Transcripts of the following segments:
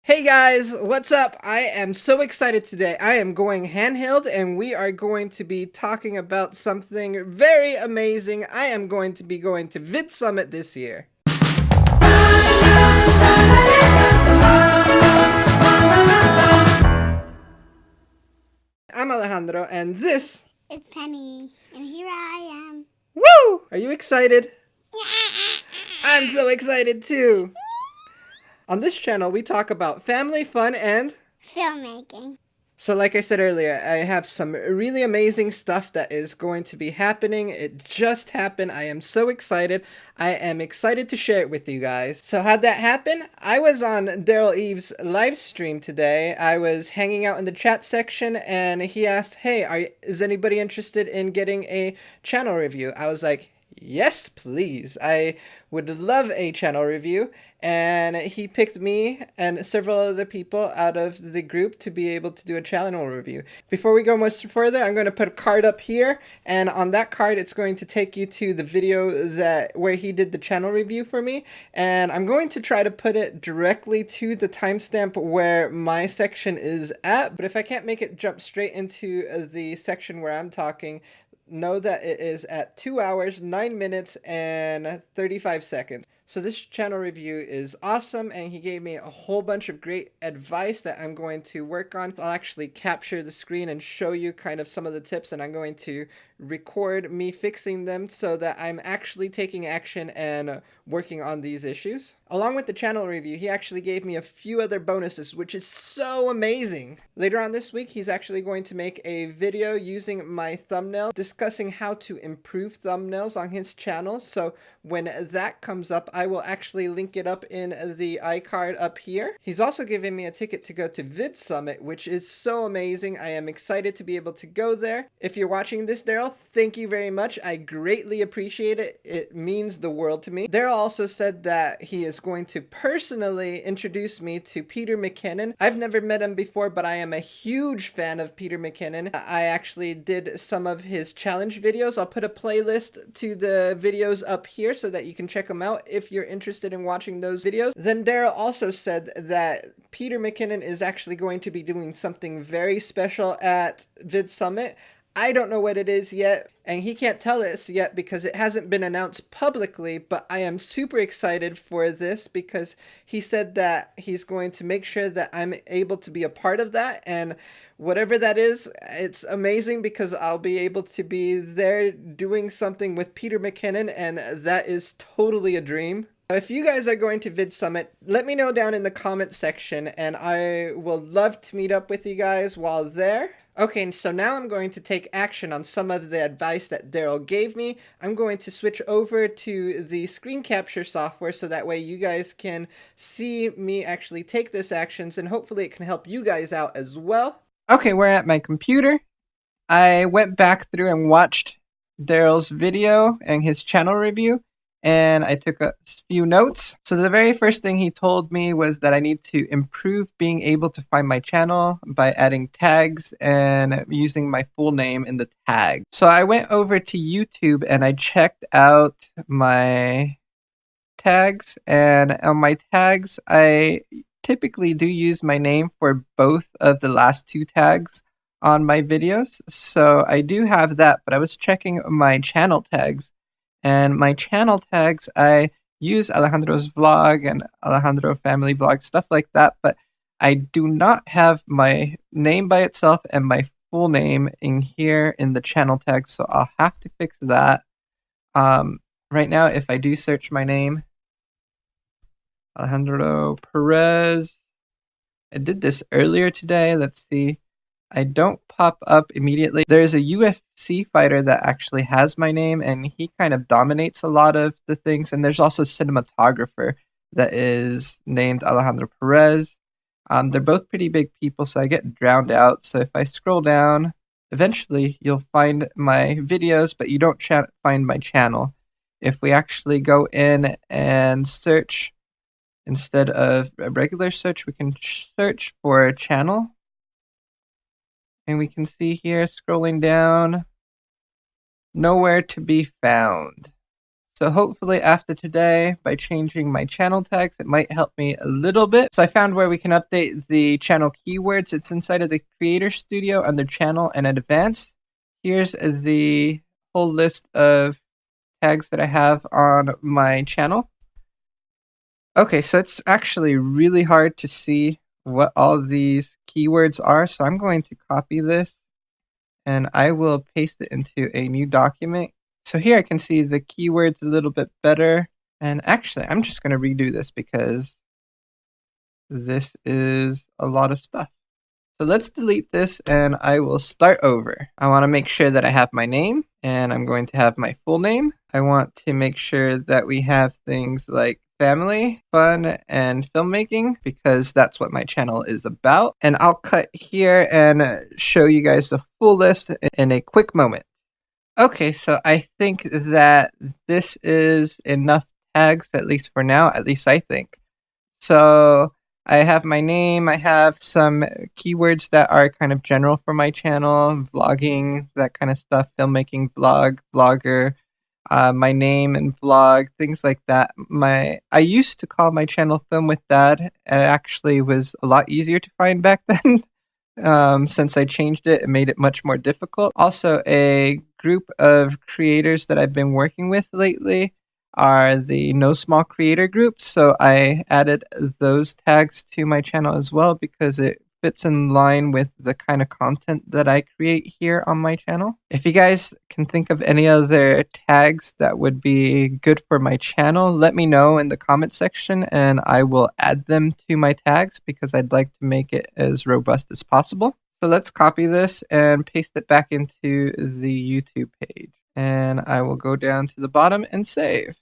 Hey guys, what's up? I am so excited today. I am going handheld and we are going to be talking about something very amazing. I am going to be going to VidSummit this year. I'm Alejandro and this... It's Penny, and here I am. Woo! Are you excited? I'm so excited too. On this channel, we talk about family, fun, and... filmmaking. So like I said earlier, I have some really amazing stuff that is going to be happening. It just happened. I am so excited. I am excited to share it with you guys. So how'd that happen? I was on Derral Eves' live stream today. I was hanging out in the chat section and he asked, hey, is anybody interested in getting a channel review? I was like, yes, please. I would love a channel review. And he picked me and several other people out of the group to be able to do a channel review. Before we go much further, I'm going to put a card up here, and on that card it's going to take you to the video where he did the channel review for me, and I'm going to try to put it directly to the timestamp where my section is at, but if I can't make it jump straight into the section where I'm talking, know that it is at 2 hours, 9 minutes, and 35 seconds. So this channel review is awesome, and he gave me a whole bunch of great advice that I'm going to work on. I'll actually capture the screen and show you kind of some of the tips, and I'm going to record me fixing them so that I'm actually taking action and working on these issues. Along with the channel review, he actually gave me a few other bonuses, which is so amazing. Later on this week, he's actually going to make a video using my thumbnail discussing how to improve thumbnails on his channel. So when that comes up, I will actually link it up in the iCard up here. He's also giving me a ticket to go to VidSummit, which is so amazing. I am excited to be able to go there. If you're watching this, Derral, thank you very much. I greatly appreciate it. It means the world to me. Derral also said that he is going to personally introduce me to Peter Mckinnon. I've never met him before, but I am a huge fan of Peter Mckinnon. I actually did some of his challenge videos. I'll put a playlist to the videos up here so that you can check them out if you're interested in watching those videos. Then Derral also said that Peter Mckinnon is actually going to be doing something very special at VidSummit. I don't know what it is yet, and he can't tell us yet because it hasn't been announced publicly, but I am super excited for this because he said that he's going to make sure that I'm able to be a part of that, and whatever that is, it's amazing because I'll be able to be there doing something with Peter Mckinnon, and that is totally a dream. If you guys are going to VidSummit, let me know down in the comment section, and I will love to meet up with you guys while there. Okay, so now I'm going to take action on some of the advice that Derral gave me. I'm going to switch over to the screen capture software so that way you guys can see me actually take this actions, and hopefully it can help you guys out as well. Okay, we're at my computer. I went back through and watched Derral's video and his channel review, and I took a few notes. So the very first thing he told me was that I need to improve being able to find my channel by adding tags and using my full name in the tag. So I went over to YouTube and I checked out my tags, and on my tags I typically do use my name for both of the last two tags on my videos. So I do have that, but I was checking my channel tags. And my channel tags, I use Alejandro's vlog and Alejandro family vlog, stuff like that, but I do not have my name by itself and my full name in here in the channel tag, so I'll have to fix that. Right now, if I do search my name, Alejandro Perez, I did this earlier today, let's see. I don't pop up immediately. There's a UFC fighter that actually has my name, and he kind of dominates a lot of the things. And there's also a cinematographer that is named Alejandro Perez. They're both pretty big people, so I get drowned out. So if I scroll down, eventually you'll find my videos, but you don't find my channel. If we actually go in and search, instead of a regular search, we can search for a channel. And we can see here, scrolling down, nowhere to be found. So hopefully after today, by changing my channel tags, it might help me a little bit. So I found where we can update the channel keywords. It's inside of the Creator Studio under Channel and Advanced. Here's the whole list of tags that I have on my channel. Okay, so it's actually really hard to see what all these keywords are. So I'm going to copy this and I will paste it into a new document. So here I can see the keywords a little bit better. And actually, I'm just going to redo this because this is a lot of stuff. So let's delete this and I will start over. I want to make sure that I have my name and I'm going to have my full name. I want to make sure that we have things like family, fun, and filmmaking because that's what my channel is about. And I'll cut here and show you guys the full list in a quick moment. Okay, so I think that this is enough tags, at least for now, at least I think. So I have my name, I have some keywords that are kind of general for my channel, vlogging, that kind of stuff, filmmaking, vlog, vlogger, my name and vlog, things like that. I used to call my channel Film with Dad. It actually was a lot easier to find back then. Since I changed it, it made it much more difficult. Also, a group of creators that I've been working with lately are the No Small Creator group. So I added those tags to my channel as well because it fits in line with the kind of content that I create here on my channel. If you guys can think of any other tags that would be good for my channel, let me know in the comment section and I will add them to my tags because I'd like to make it as robust as possible. So let's copy this and paste it back into the YouTube page. And I will go down to the bottom and save.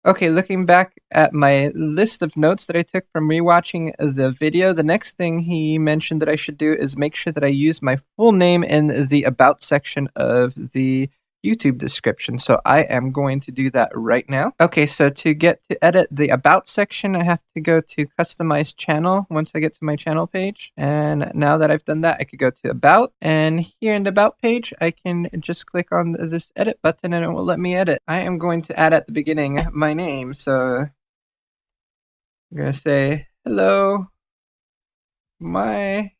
Okay, looking back at my list of notes that I took from rewatching the video, the next thing he mentioned that I should do is make sure that I use my full name in the About section of the YouTube description. So I am going to do that right now. Okay, so to get to edit the About section, I have to go to Customize Channel once I get to my channel page. And now that I've done that, I could go to About. And here in the About page, I can just click on this Edit button and it will let me edit. I am going to add at the beginning my name. So I'm going to say, hello, my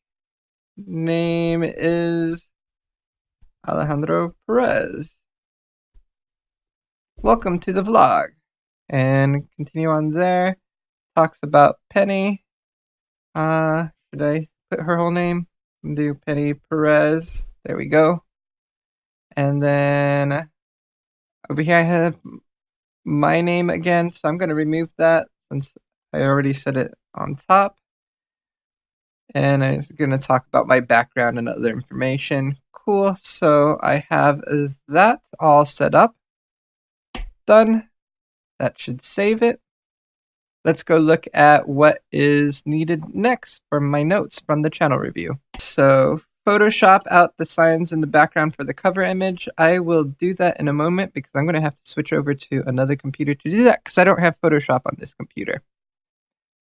name is Alejandro Perez. Welcome to the vlog. And continue on there. Talks about Penny. Should I put her whole name? Do Penny Perez. There we go. And then over here I have my name again. So I'm going to remove that since I already said it on top. And I'm going to talk about my background and other information. Cool. So I have that all set up. Done. That should save it. Let's go look at what is needed next from my notes from the channel review. So Photoshop out the signs in the background for the cover image. I will do that in a moment because I'm going to have to switch over to another computer to do that because I don't have Photoshop on this computer.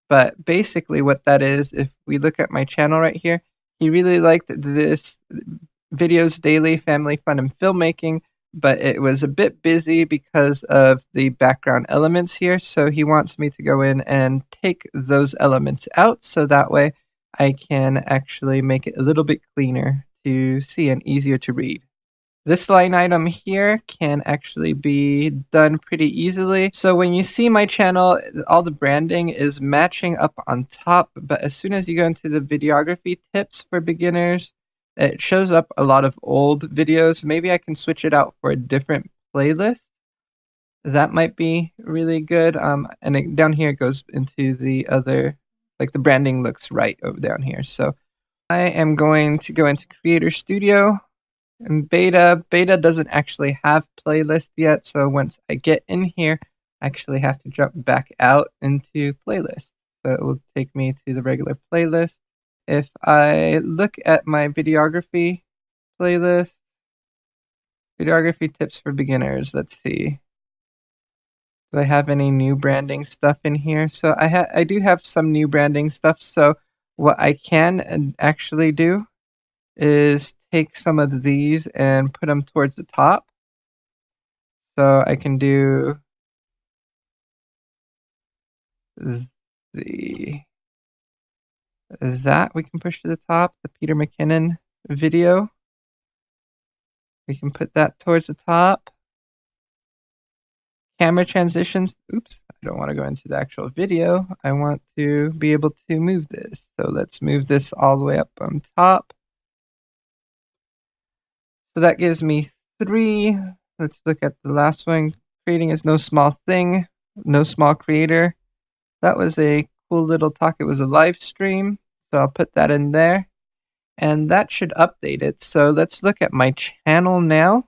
But basically what that is, if we look at my channel right here, he really liked this videos daily, family fun and filmmaking, but it was a bit busy because of the background elements here. So he wants me to go in and take those elements out so that way I can actually make it a little bit cleaner to see and easier to read. This line item here can actually be done pretty easily. So when you see my channel, all the branding is matching up on top, but as soon as you go into the videography tips for beginners, it shows up a lot of old videos. Maybe I can switch it out for a different playlist. That might be really good. And down here it goes into the other, like the branding looks right over down here. So I am going to go into Creator Studio. And beta doesn't actually have playlist yet, so once I get in here, I actually have to jump back out into playlist. So it will take me to the regular playlist. If I look at my videography playlist, videography tips for beginners, let's see. Do I have any new branding stuff in here? So I do have some new branding stuff. So what I can actually do is take some of these and put them towards the top. So I can do that we can push to the top, the Peter McKinnon video. We can put that towards the top. Camera transitions. Oops, I don't want to go into the actual video. I want to be able to move this. So let's move this all the way up on top. So that gives me 3. Let's look at the last one. Creating is no small thing, no small creator. That was a cool little talk. It was a live stream. So I'll put that in there. And that should update it. So let's look at my channel now.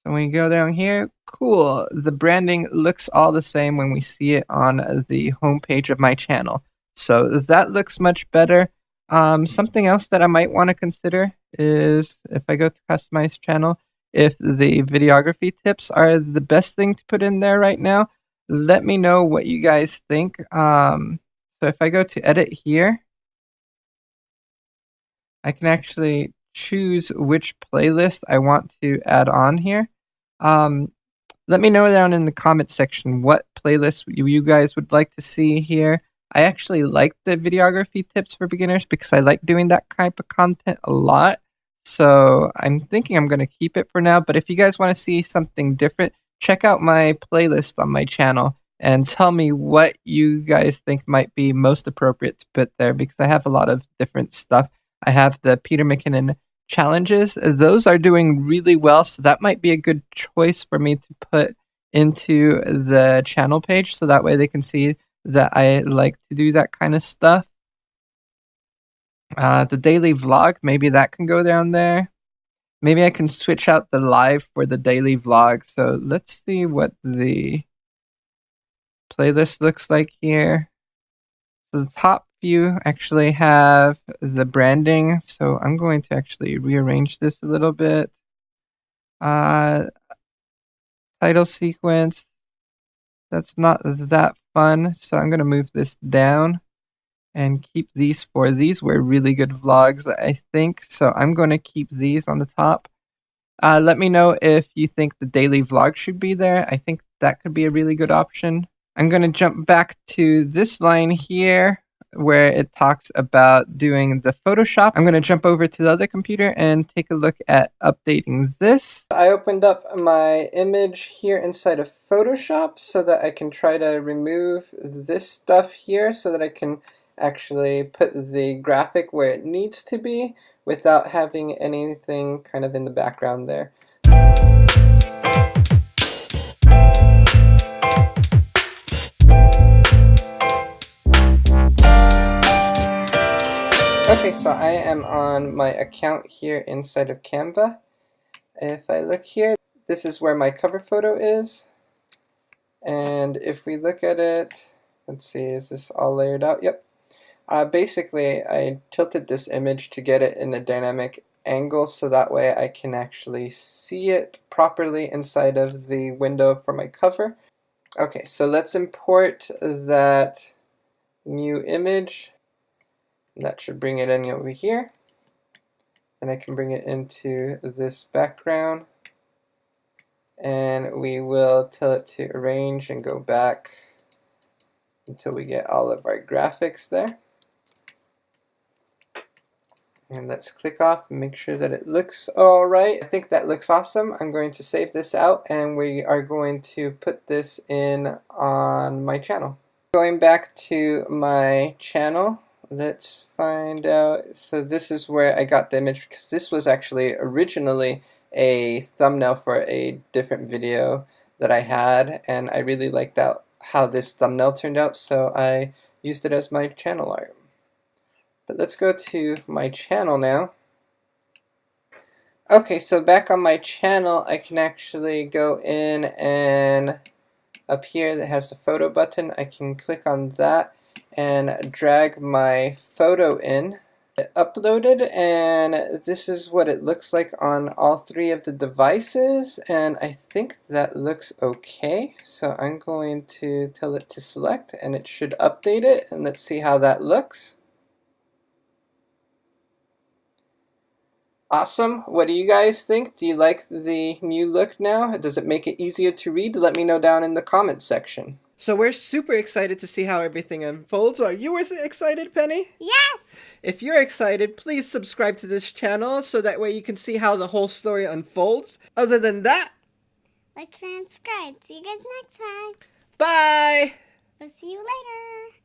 So when we go down here, cool. The branding looks all the same when we see it on the homepage of my channel. So that looks much better. Something else that I might want to consider is if I go to customize channel, if the videography tips are the best thing to put in there right now, let me know what you guys think. So if I go to edit here, I can actually choose which playlist I want to add on here. Let me know down in the comment section what playlists you guys would like to see here. I actually like the videography tips for beginners because I like doing that type of content a lot. So I'm thinking I'm going to keep it for now. But if you guys want to see something different, check out my playlist on my channel and tell me what you guys think might be most appropriate to put there, because I have a lot of different stuff. I have the Peter McKinnon challenges. Those are doing really well, so that might be a good choice for me to put into the channel page, so that way they can see that I like to do that kind of stuff. The daily vlog, maybe that can go down there. Maybe I can switch out the live for the daily vlog. So let's see what the playlist looks like here. So the top few actually have the branding. So I'm going to actually rearrange this a little bit. Title sequence. That's not that fun. So I'm going to move this down and keep these 4. These were really good vlogs, I think. So I'm going to keep these on the top. Let me know if you think the daily vlog should be there. I think that could be a really good option. I'm going to jump back to this line here where it talks about doing the Photoshop. I'm going to jump over to the other computer and take a look at updating this. I opened up my image here inside of Photoshop so that I can try to remove this stuff here so that I can actually put the graphic where it needs to be without having anything kind of in the background there. Okay, so I am on my account here inside of Canva. If I look here, this is where my cover photo is. And if we look at it, let's see, is this all layered out? Yep. Basically, I tilted this image to get it in a dynamic angle so that way I can actually see it properly inside of the window for my cover. Okay, so let's import that new image. That should bring it in over here. And I can bring it into this background. And we will tell it to arrange and go back until we get all of our graphics there. And let's click off and make sure that it looks alright. I think that looks awesome. I'm going to save this out and we are going to put this in on my channel. Going back to my channel, let's find out. So this is where I got the image because this was actually originally a thumbnail for a different video that I had, and I really liked that how this thumbnail turned out, so I used it as my channel art. But let's go to my channel now. Okay, so back on my channel, I can actually go in and up here that has the photo button, I can click on that and drag my photo in. It uploaded, and this is what it looks like on all 3 of the devices, and I think that looks okay. So I'm going to tell it to select and it should update it, and let's see how that looks. Awesome. What do you guys think? Do you like the new look now? Does it make it easier to read? Let me know down in the comments section. So we're super excited to see how everything unfolds. Are you excited, Penny? Yes! If you're excited, please subscribe to this channel so that way you can see how the whole story unfolds. Other than that, Like, share, and subscribe. See you guys next time. bye! We'll see you later.